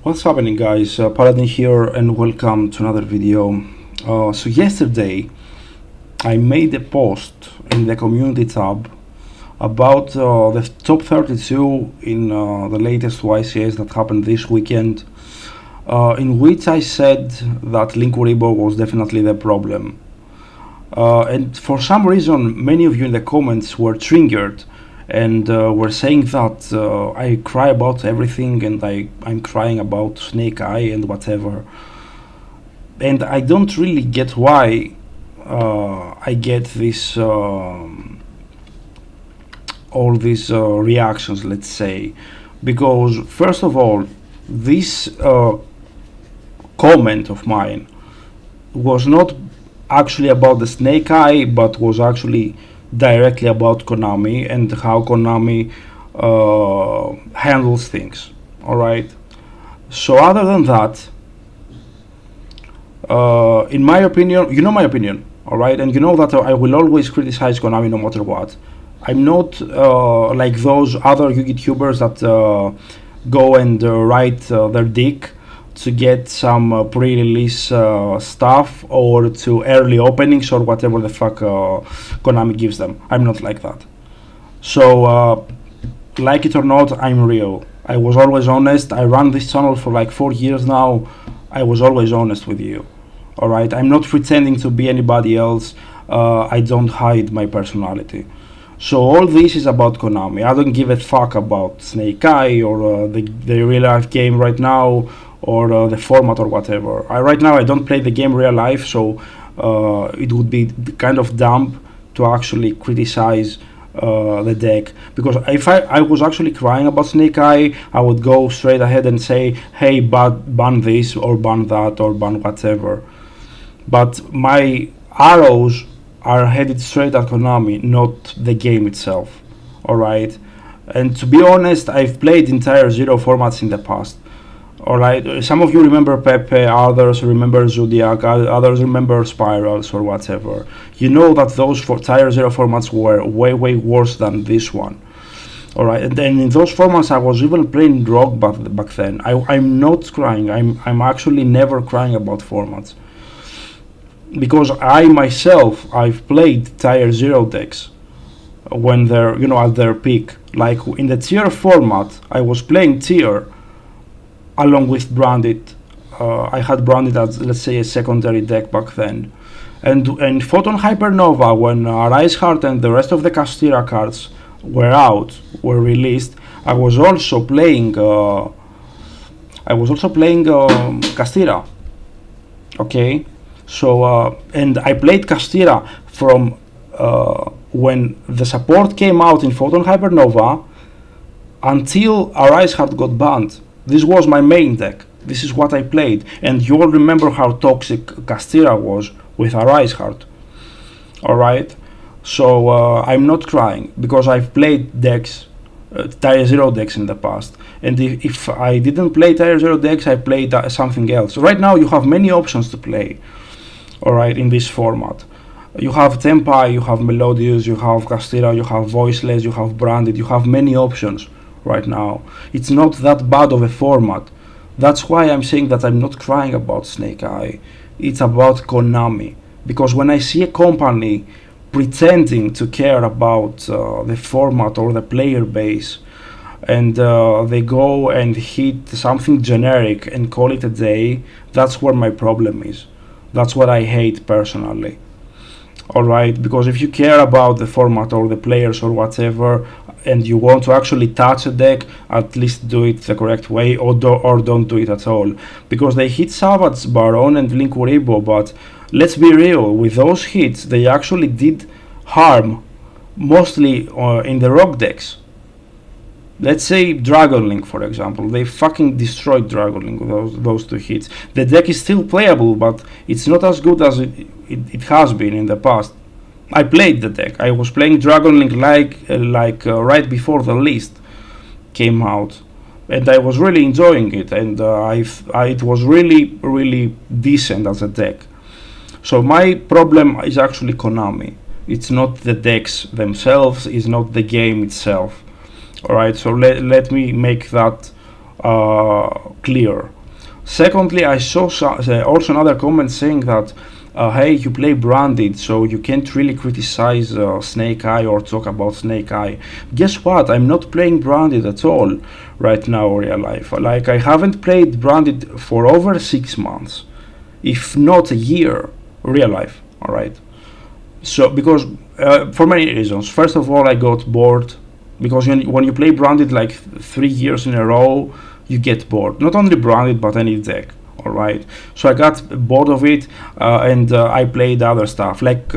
What's happening, guys? Paladin here, and welcome to another video. So yesterday I made a post in the community tab about the top 32 in the latest YCS that happened this weekend, in which I said that Linkuribo was definitely the problem. And for some reason, many of you in the comments were triggered and were saying that I cry about everything and I'm crying about Snake Eye and whatever. And I don't really get why I get this all these reactions, let's say, because first of all, this comment of mine was not actually about the Snake Eye, but was actually directly about Konami and how Konami handles things. All right. So other than that, in my opinion, you know my opinion, all right, and you know that I will always criticize Konami no matter what. I'm not like those other YouTubers that go and write their dick to get some pre-release stuff or to early openings or whatever the fuck Konami gives them. I'm not like that. So like it or not, I'm real. I was always honest. I ran this channel for like 4 years now. I was always honest with you. Alright, I'm not pretending to be anybody else. I don't hide my personality. So all this is about Konami. I don't give a fuck about Snake Eye or the real life game right now, or the format or whatever. Right now I don't play the game real life, so it would be kind of dumb to actually criticize the deck, because if I was actually crying about Snake Eye, I would go straight ahead and say, hey, ban this or ban that or ban whatever. But my arrows are headed straight at Konami, not the game itself. Alright? And to be honest, I've played entire Zero formats in the past. Alright, some of you remember Pepe, others remember Zodiac, others remember Spirals or whatever. You know that those Tier 0 formats were way worse than this one. Alright, and then in those formats I was even playing Rogue back then. I'm not crying, I'm actually never crying about formats. Because I myself, I've played Tier 0 decks when they're, at their peak. Like in the tier format, I was playing tier along with Branded. I had Branded as, let's say, a secondary deck back then. And Photon Hypernova, when Rise Heart and the rest of the Castira cards were released, I was also playing Castira. Okay, so and I played Castira from when the support came out in Photon Hypernova until Rise Heart got banned. This was my main deck. This is what I played. And you all remember how toxic Castira was with Arise Heart. Alright? So I'm not crying, because I've played decks, Tier 0 decks in the past. And if I didn't play Tier 0 decks, I played something else. Right now you have many options to play. Alright, in this format. You have Tempai, you have Melodious, you have Castira, you have Voiceless, you have Branded, you have many options. Right now, it's not that bad of a format. That's why I'm saying that I'm not crying about Snake Eye. It's about Konami, because when I see a company pretending to care about the format or the player base, and they go and hit something generic and call it a day, that's where my problem is. That's what I hate personally. Alright, because if you care about the format or the players or whatever, and you want to actually touch a deck, at least do it the correct way, or don't do it at all. Because they hit Savage, Baron and Linkuribo, but let's be real, with those hits they actually did harm, mostly in the rock decks. Let's say Dragon Link, for example. They fucking destroyed Dragon Link with those two hits. The deck is still playable, but it's not as good as it has been in the past. I played the deck. I was playing Dragon Link like right before the list came out, and I was really enjoying it, and it was really decent as a deck. So my problem is actually Konami. It's not the decks themselves, it's not the game itself. Alright, so let me make that clear. Secondly, I saw also another comment saying that, hey, you play branded, so you can't really criticize Snake Eye or talk about Snake Eye. Guess what? I'm not playing branded at all right now, real life. Like, I haven't played branded for over 6 months, if not a year, real life. All right. So because for many reasons. First of all, I got bored because when you play branded like 3 years in a row, you get bored. Not only branded but any deck. All right. So I got bored of it, and I played other stuff like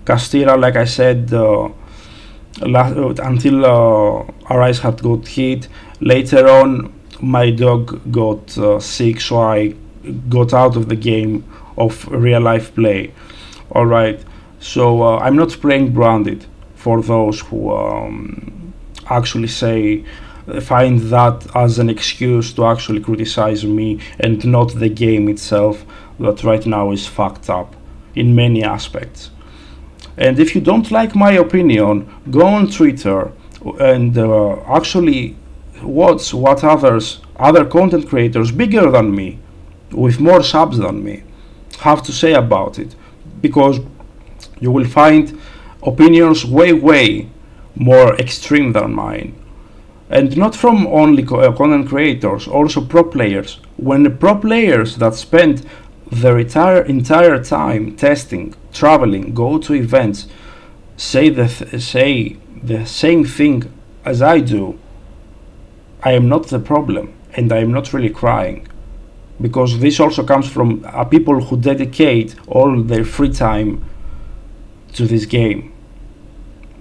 Castilla. Like I said, until Arise had got hit. Later on, my dog got sick, so I got out of the game of real life play. All right. So I'm not playing branded for those who actually say find that as an excuse to actually criticize me and not the game itself that right now is fucked up in many aspects. And if you don't like my opinion, go on Twitter and actually watch what other content creators bigger than me, with more subs than me, have to say about it, because you will find opinions way more extreme than mine, and not from only content creators, also pro players. When the pro players that spend their entire time testing, traveling, go to events, say the same thing as I do, I am not the problem, and I am not really crying, because this also comes from people who dedicate all their free time to this game.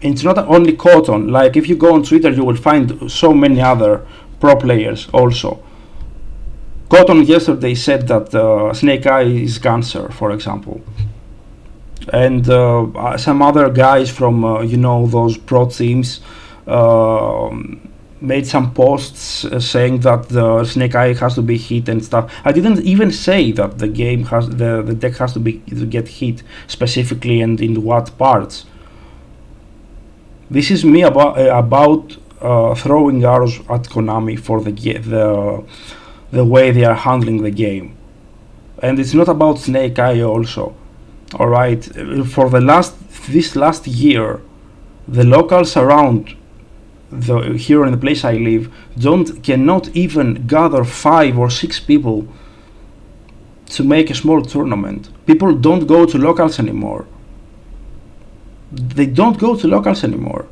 And it's not only Cotton. Like, if you go on Twitter, you will find so many other pro players also. Cotton yesterday said that Snake Eye is cancer, for example, and some other guys from those pro teams uh, made some posts saying that the Snake Eye has to be hit and stuff. I didn't even say that the game has the deck has to get hit specifically and in what parts. This is me about throwing arrows at Konami for the way they are handling the game, and it's not about Snake Eye also. All right, for this last year, the locals around here in the place I live cannot even gather 5 or 6 people to make a small tournament. People don't go to locals anymore. They don't go to locals anymore.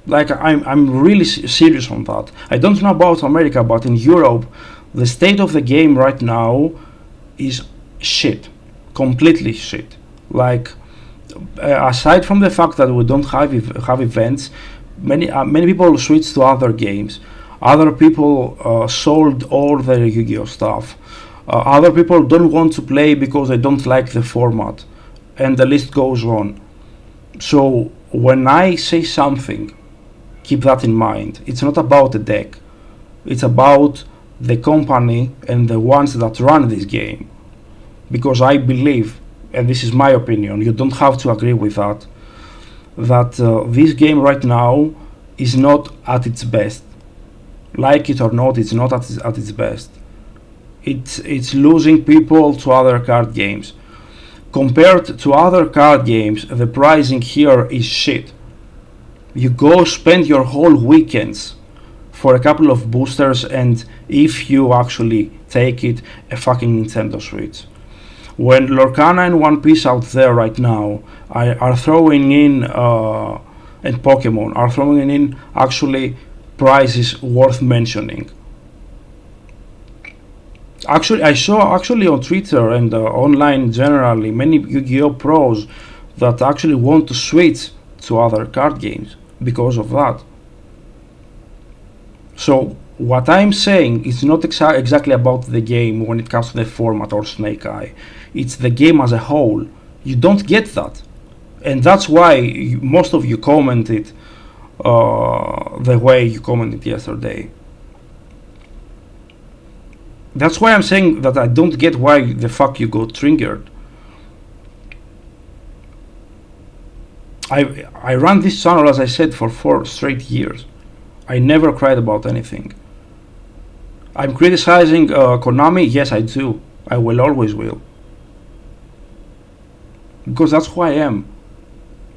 Like, I'm really serious on that. I don't know about America, but in Europe, the state of the game right now is shit, completely shit. Like, aside from the fact that we don't have events, many people switched to other games. Other people sold all their Yu-Gi-Oh stuff. Other people don't want to play because they don't like the format, and the list goes on. So when I say something, keep that in mind. It's not about the deck. It's about the company and the ones that run this game. Because I believe, and this is my opinion, you don't have to agree with that this game right now is not at its best. Like it or not, it's not at its best. It's losing people to other card games. Compared to other card games, the pricing here is shit. You go spend your whole weekends for a couple of boosters, and if you actually take it, a fucking Nintendo Switch. When Lorcana and One Piece out there right now are throwing in, and Pokemon are throwing in actually prices worth mentioning. Actually, I saw on Twitter and online generally many Yu-Gi-Oh pros that actually want to switch to other card games because of that. So what I'm saying is not exactly about the game when it comes to the format or Snake Eye. It's the game as a whole. You don't get that, and that's why most of you commented the way you commented yesterday. That's why I'm saying that I don't get why the fuck you got triggered. I ran this channel, as I said, for 4 straight years. I never cried about anything. I'm criticizing Konami. Yes, I do. I will always will, because that's who I am.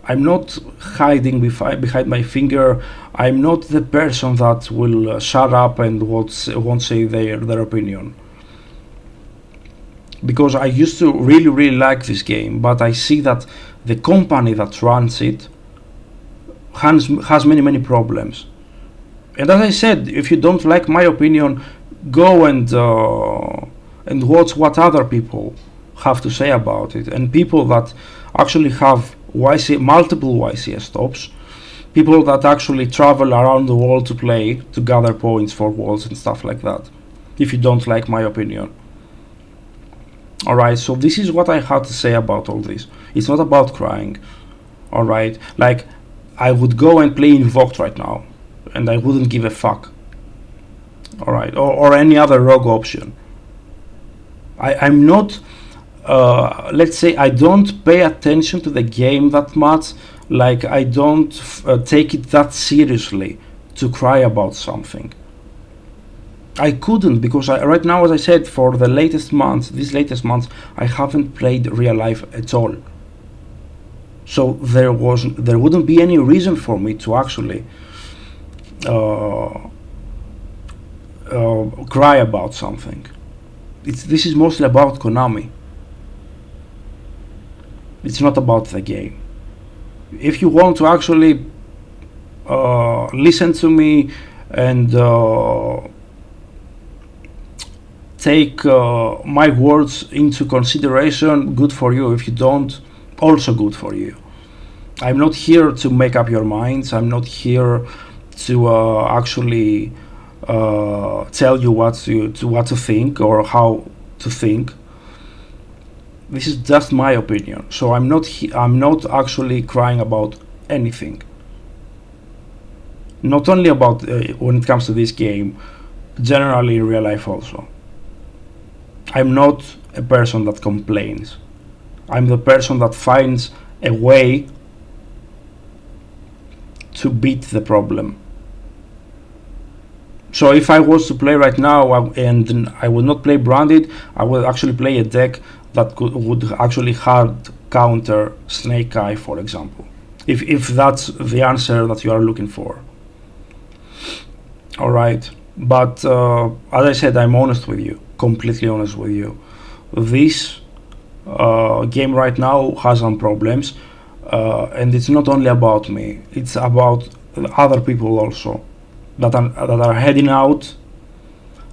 I'm not hiding behind my finger. I'm not the person that will shut up and won't say their opinion. Because I used to really like this game, but I see that the company that runs it has many problems. And as I said, if you don't like my opinion, go and watch what other people have to say about it, and people that actually have multiple YCS tops, people that actually travel around the world to play, to gather points for worlds and stuff like that. If you don't like my opinion. Alright, so this is what I had to say about all this. It's not about crying. Alright, like, I would go and play Invoked right now, and I wouldn't give a fuck. Alright, or any other rogue option. I'm not, let's say, I don't pay attention to the game that much. Like, I don't take it that seriously to cry about something. I couldn't, because right now, as I said, for these latest months, I haven't played real life at all. So there wouldn't be any reason for me to actually cry about something. This is mostly about Konami. It's not about the game. If you want to actually listen to me and take my words into consideration, good for you. If you don't, also good for you. I'm not here to make up your minds. I'm not here to actually tell you what to think or how to think. This is just my opinion. So I'm not actually crying about anything. Not only about when it comes to this game, generally in real life also. I'm not a person that complains. I'm the person that finds a way to beat the problem. So if I was to play right now and I would not play branded, I would actually play a deck that would actually hard counter Snake Eye, for example. If that's the answer that you are looking for. Alright, but as I said, I'm honest with you, completely honest with you. This game right now has some problems, and it's not only about me, it's about other people also that are heading out,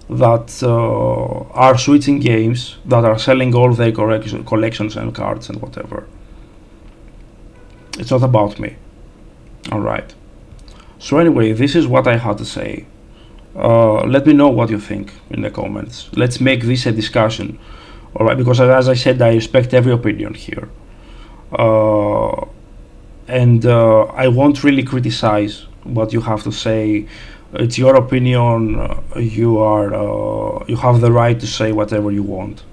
that are switching games, that are selling all their collections and cards and whatever. It's not about me. Alright. So anyway, this is what I had to say. Let me know what you think in the comments. Let's make this a discussion. Alright, because as I said, I respect every opinion here. And I won't really criticize what you have to say. It's your opinion. You have the right to say whatever you want,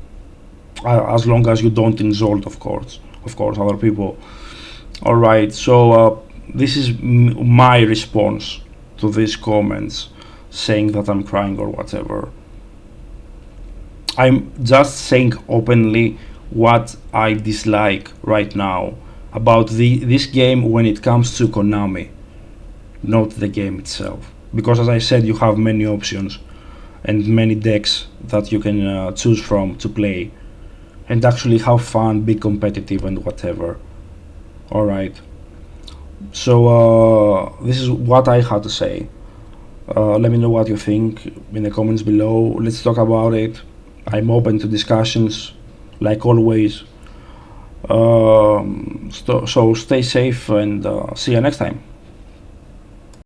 as long as you don't insult, of course, other people. All right. So this is my response to these comments, saying that I'm crying or whatever. I'm just saying openly what I dislike right now about this game when it comes to Konami, not the game itself. Because as I said, you have many options and many decks that you can choose from to play and actually have fun, be competitive and whatever. Alright, so this is what I had to say. Let me know what you think in the comments below. Let's talk about it. I'm open to discussions like always. So stay safe and see you next time.